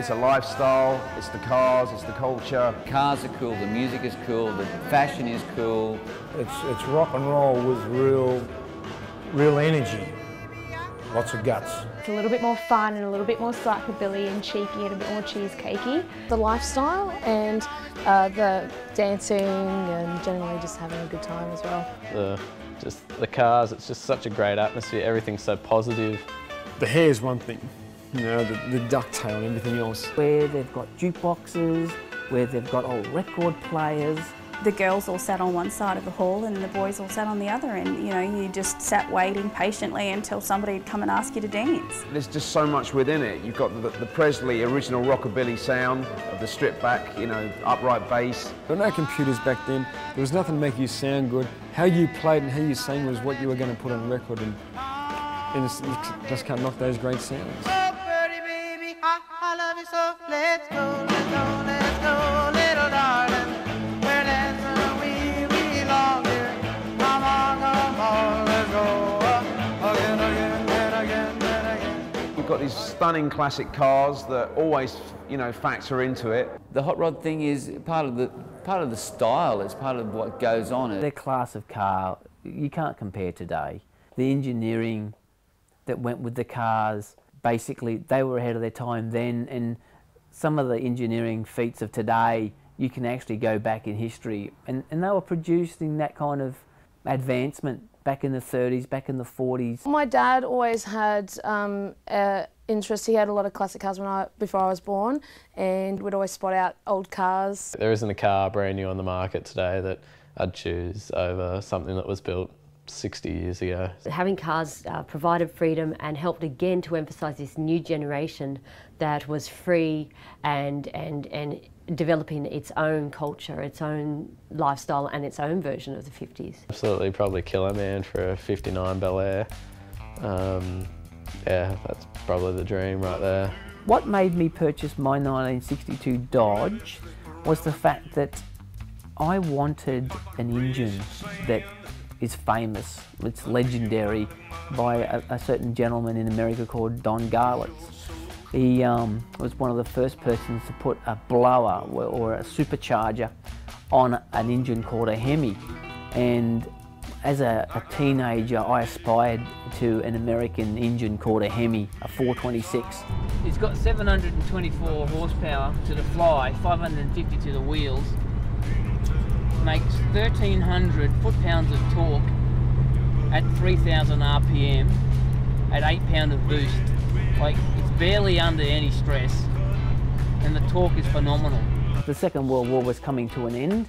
it's a lifestyle, it's the cars, it's the culture. Cars are cool, the music is cool, the fashion is cool. It's rock and roll with real energy, lots of guts. It's a little bit more fun and a little bit more rockabilly and cheeky and a bit more cheesecakey. The lifestyle and the dancing and generally just having a good time as well. Just the cars, it's just such a great atmosphere, everything's so positive. The hair is one thing, you know, the ducktail and everything else. Where they've got jukeboxes, where they've got old record players. The girls all sat on one side of the hall and the boys all sat on the other, and you know, you just sat waiting patiently until somebody would come and ask you to dance. There's just so much within it. You've got the Presley original rockabilly sound of the stripped back, you know, upright bass. There were no computers back then. There was nothing to make you sound good. How you played and how you sang was what you were going to put on record, and you just can't knock those great sounds. Oh, pretty baby, I love you so. Let's go, let's go, let's go, little darling. Where that's we belong here. Come on, let's go. Again, again, again, again. We've got these stunning classic cars that always, you know, factor into it. The hot rod thing is part of the style, it's part of what goes on. Their class of car, you can't compare today. The engineering that went with the cars, basically they were ahead of their time then, and some of the engineering feats of today, you can actually go back in history, and they were producing that kind of advancement back in the 30s, back in the 40s. My dad always had interest. He had a lot of classic cars before I was born, and would always spot out old cars. There isn't a car brand new on the market today that I'd choose over something that was built 60 years ago. Having cars provided freedom and helped again to emphasise this new generation that was free and developing its own culture, its own lifestyle and its own version of the 50s. Absolutely, probably kill a man for a 59 Bel Air. Yeah, that's probably the dream right there. What made me purchase my 1962 Dodge was the fact that I wanted an engine that is famous, it's legendary, by a certain gentleman in America called Don Garlitz. He was one of the first persons to put a blower or a supercharger on an engine called a Hemi, and as a teenager I aspired to an American engine called a Hemi, a 426. It's got 724 horsepower to the fly, 550 to the wheels. Makes 1,300 foot-pounds of torque at 3,000 RPM at 8 pound of boost. Like, it's barely under any stress, and the torque is phenomenal. The Second World War was coming to an end,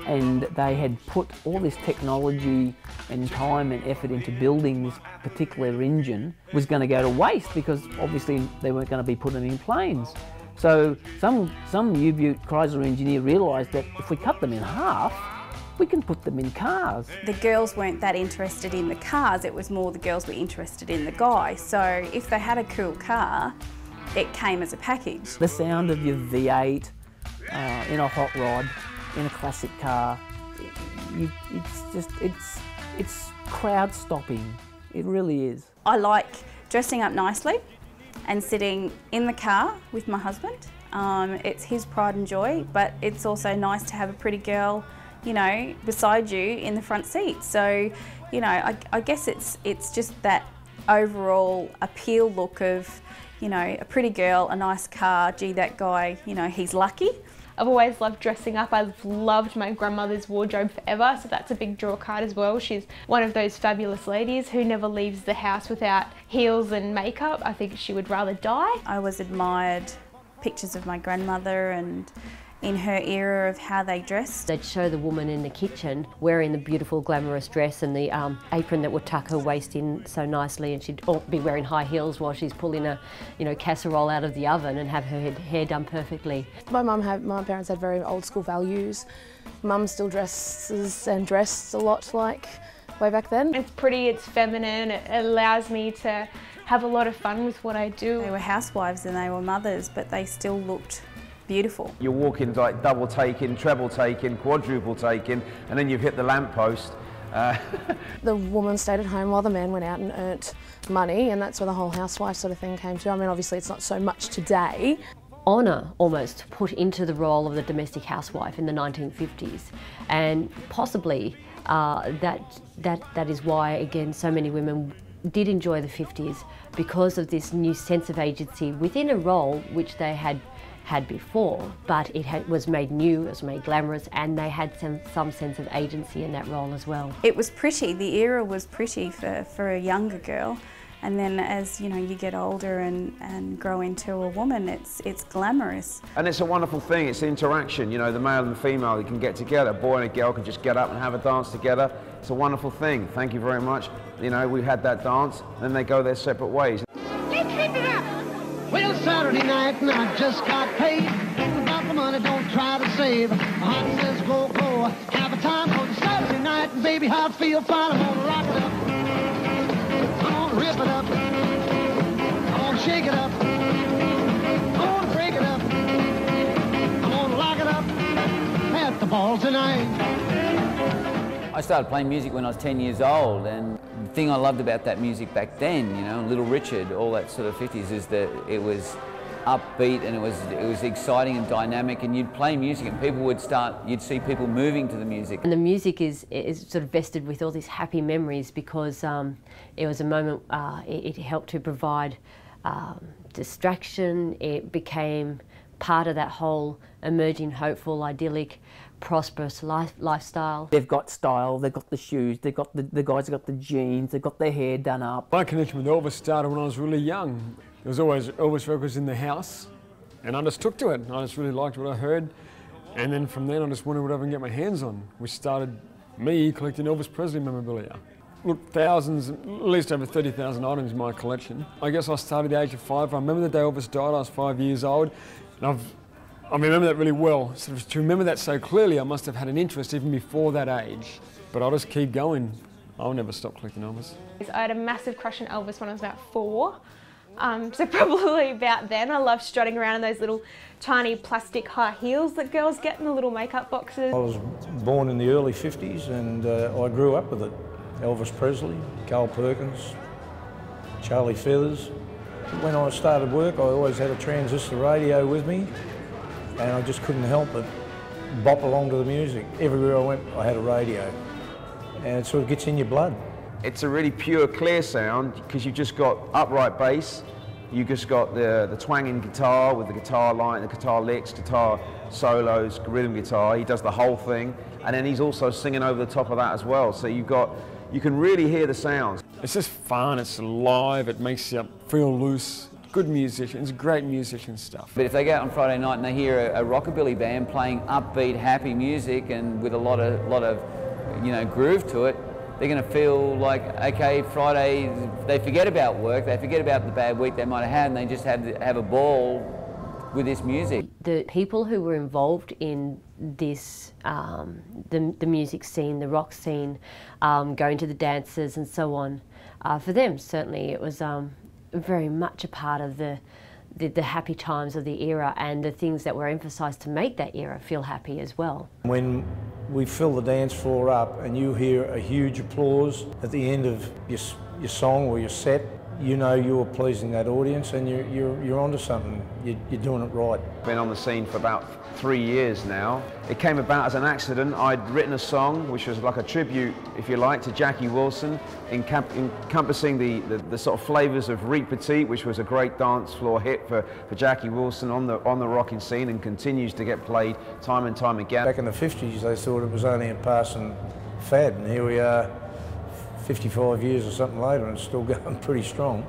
and they had put all this technology and time and effort into building this particular engine was going to go to waste, because obviously they weren't going to be putting in planes. So some U-boot Chrysler engineer realised that if we cut them in half, we can put them in cars. The girls weren't that interested in the cars, it was more the girls were interested in the guy. So if they had a cool car, it came as a package. The sound of your V8 in a hot rod, in a classic car, it's crowd stopping. It really is. I like dressing up nicely and sitting in the car with my husband. It's his pride and joy, but it's also nice to have a pretty girl, you know, beside you in the front seat. So, you know, I guess it's just that overall appeal look of, you know, a pretty girl, a nice car, gee, that guy, you know, he's lucky. I've always loved dressing up. I've loved my grandmother's wardrobe forever, so that's a big draw card as well. She's one of those fabulous ladies who never leaves the house without heels and makeup. I think she would rather die. I always admired pictures of my grandmother and in her era of how they dressed. They'd show the woman in the kitchen wearing the beautiful glamorous dress and the apron that would tuck her waist in so nicely, and she'd be wearing high heels while she's pulling a, you know, casserole out of the oven and have her hair done perfectly. My parents had very old school values. Mum still dresses and dressed a lot like way back then. It's pretty, it's feminine, it allows me to have a lot of fun with what I do. They were housewives and they were mothers, but they still looked beautiful. You're walking like double taking, treble taking, quadruple taking, and then you've hit the lamppost. The woman stayed at home while the man went out and earned money, and that's where the whole housewife sort of thing came to. I mean, obviously it's not so much today, honour almost put into the role of the domestic housewife in the 1950s, and possibly that is why, again, so many women did enjoy the 50s, because of this new sense of agency within a role which they had before, but it was made new, it was made glamorous, and they had some sense of agency in that role as well. It was pretty, the era was pretty for a younger girl, and then as you know, you get older and grow into a woman, it's glamorous. And it's a wonderful thing, it's interaction, you know, the male and the female, you can get together, a boy and a girl can just get up and have a dance together. It's a wonderful thing, thank you very much. You know, we had that dance, then they go their separate ways. Well, Saturday night and I just got paid. About the money, don't try to save. My heart says go, go. Have a time for the Saturday night. And baby, how I feel fine. I'm gonna rock it up. I'm gonna rip it up. I'm gonna shake it up. I'm gonna break it up. I'm gonna lock it up at the ball tonight. I started playing music when I was 10 years old, and the thing I loved about that music back then, you know, Little Richard, all that sort of 50s, is that it was upbeat and it was exciting and dynamic, and you'd play music and people would you'd see people moving to the music. And the music is sort of vested with all these happy memories, because it was a moment, it helped to provide distraction. It became part of that whole emerging, hopeful, idyllic, prosperous lifestyle. They've got style, they've got the shoes, they've got the guys have got the jeans, they've got their hair done up. My connection with Elvis started when I was really young. There was always Elvis records in the house, and I just took to it. I just really liked what I heard, and then from then I just wanted whatever I can get my hands on, which started me collecting Elvis Presley memorabilia. Look, thousands, at least over 30,000 items in my collection. I guess I started at the age of 5. I remember the day Elvis died, I was 5 years old, and I remember that really well. So to remember that so clearly, I must have had an interest even before that age. But I'll just keep going. I'll never stop collecting Elvis. I had a massive crush on Elvis when I was about 4. So probably about then. I loved strutting around in those little tiny plastic high heels that girls get in the little makeup boxes. I was born in the early 50s and I grew up with it. Elvis Presley, Carl Perkins, Charlie Feathers. When I started work, I always had a transistor radio with me, and I just couldn't help but bop along to the music. Everywhere I went, I had a radio, and it sort of gets in your blood. It's a really pure, clear sound, because you've just got upright bass, you just got the twanging guitar with the guitar line, the guitar licks, guitar solos, rhythm guitar. He does the whole thing, and then he's also singing over the top of that as well. So you can really hear the sounds. It's just fun, it's alive, it makes you feel loose. Good musicians, great musician stuff. But if they go out on Friday night and they hear a rockabilly band playing upbeat, happy music and with a lot of you know, groove to it, they're going to feel like, okay, Friday, they forget about work, they forget about the bad week they might have had, and they just have a ball with this music. The people who were involved in this, the music scene, the rock scene, going to the dances and so on, for them certainly it was very much a part of the happy times of the era, and the things that were emphasised to make that era feel happy as well. When we fill the dance floor up and you hear a huge applause at the end of your song or your set, you know you're pleasing that audience and you're onto something. You're doing it right. Been on the scene for about 3 years now. It came about as an accident. I'd written a song which was like a tribute, if you like, to Jackie Wilson, encompassing the sort of flavours of Reet Petite, which was a great dance floor hit for Jackie Wilson on the rocking scene, and continues to get played time and time again. Back in the 50s they thought it was only a passing fad, and here we are 55 years or something later and it's still going pretty strong.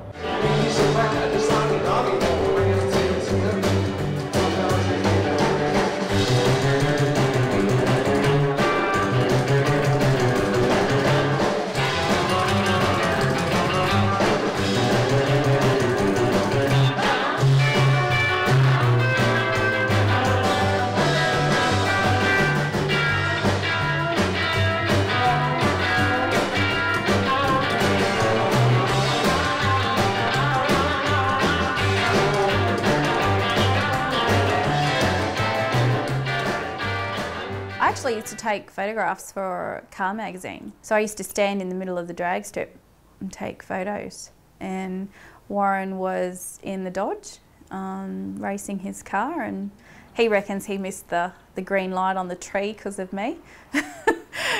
I actually used to take photographs for a car magazine. So I used to stand in the middle of the drag strip and take photos. And Warren was in the Dodge racing his car, and he reckons he missed the green light on the tree because of me,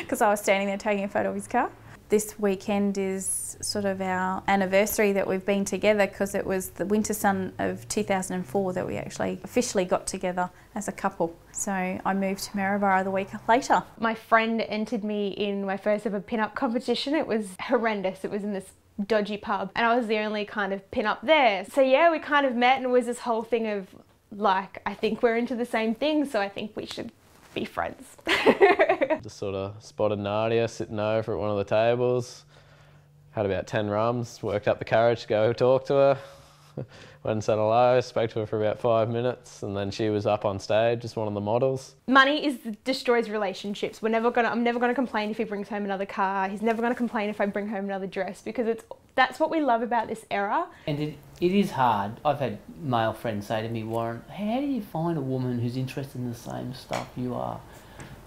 because I was standing there taking a photo of his car. This weekend is sort of our anniversary that we've been together, because it was the winter sun of 2004 that we actually officially got together as a couple. So I moved to Maryborough the week later. My friend entered me in my first ever pin-up competition. It was horrendous. It was in this dodgy pub and I was the only kind of pin-up there. So yeah, we kind of met and it was this whole thing of like, I think we're into the same thing, so I think we should be friends. Just sort of spotted Nadia sitting over at one of the tables, had about 10 rums, worked up the courage to go talk to her, went and said hello, spoke to her for about 5 minutes, and then she was up on stage as one of the models. Money destroys relationships. I'm never gonna complain if he brings home another car. He's never gonna complain if I bring home another dress, because that's what we love about this era. And it is hard. I've had male friends say to me, Warren, how do you find a woman who's interested in the same stuff you are?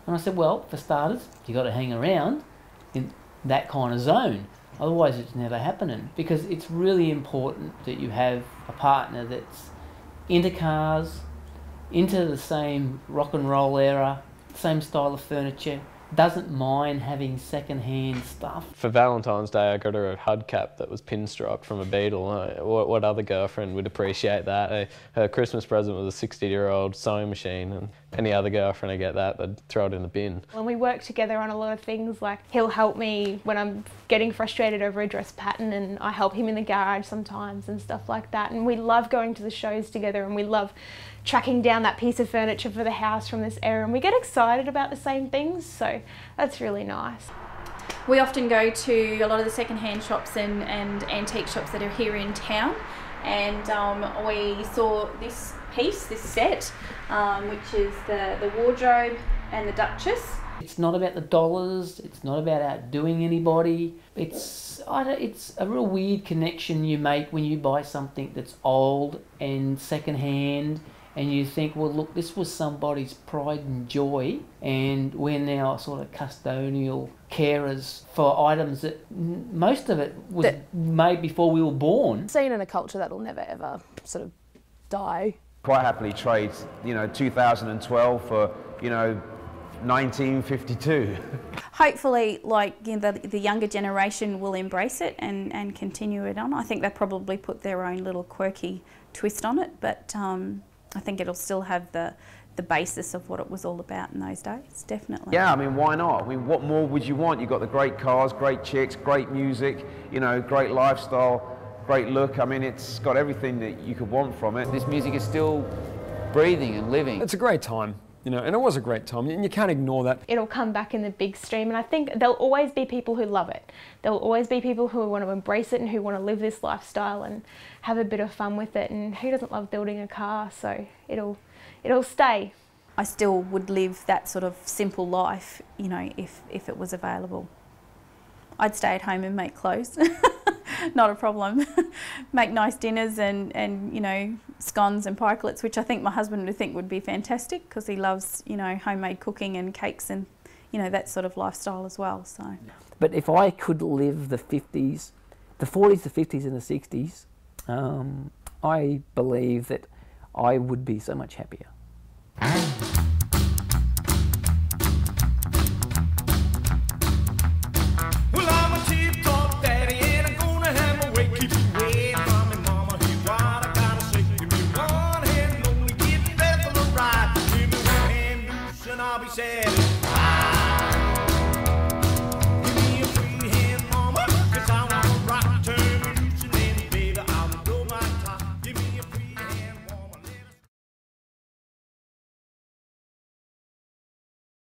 And I said, well, for starters, you got to hang around in that kind of zone. Otherwise, it's never happening, because it's really important that you have a partner that's into cars, into the same rock and roll era, same style of furniture, doesn't mind having second-hand stuff. For Valentine's Day, I got her a hubcap that was pinstriped from a Beetle. What other girlfriend would appreciate that? Her Christmas present was a 60-year-old sewing machine, and any other girlfriend I get that, they'd throw it in the bin. When we work together on a lot of things, like he'll help me when I'm getting frustrated over a dress pattern, and I help him in the garage sometimes and stuff like that. And we love going to the shows together, and we love tracking down that piece of furniture for the house from this era, and we get excited about the same things, so that's really nice. We often go to a lot of the second-hand shops and antique shops that are here in town, and we saw this piece, this set, which is the wardrobe and the Duchess. It's not about the dollars, it's not about outdoing anybody. It's a real weird connection you make when you buy something that's old and second-hand, and you think, well, look, this was somebody's pride and joy, and we're now sort of custodial carers for items that most of it was made before we were born. Seen in a culture that'll never ever sort of die. Quite happily trade, 2012 for, 1952. Hopefully, the younger generation will embrace it and continue it on. I think they probably put their own little quirky twist on it, but I think it'll still have the basis of what it was all about in those days, definitely. Yeah, I mean, why not? I mean, what more would you want? You've got the great cars, great chicks, great music, great lifestyle, great look. I mean, it's got everything that you could want from it. This music is still breathing and living. It's a great time, and it was a great time, and you can't ignore that. It'll come back in the big stream, and I think there'll always be people who love it. There'll always be people who want to embrace it and who want to live this lifestyle and have a bit of fun with it, and who doesn't love building a car? So it'll stay. I still would live that sort of simple life, if it was available. I'd stay at home and make clothes, not a problem. Make nice dinners and scones and pikelets, which I think my husband would think would be fantastic, because he loves, homemade cooking and cakes and, that sort of lifestyle as well, so. But if I could live the 50s, the 40s, the 50s and the 60s, I believe that I would be so much happier. Well, I'm a tip-top daddy and I'm gonna have my way. Keep you away from me, mama. Here's what I gotta say. Give me one hand, only get ready for the ride. Give me one hand loose and I'll be satisfied.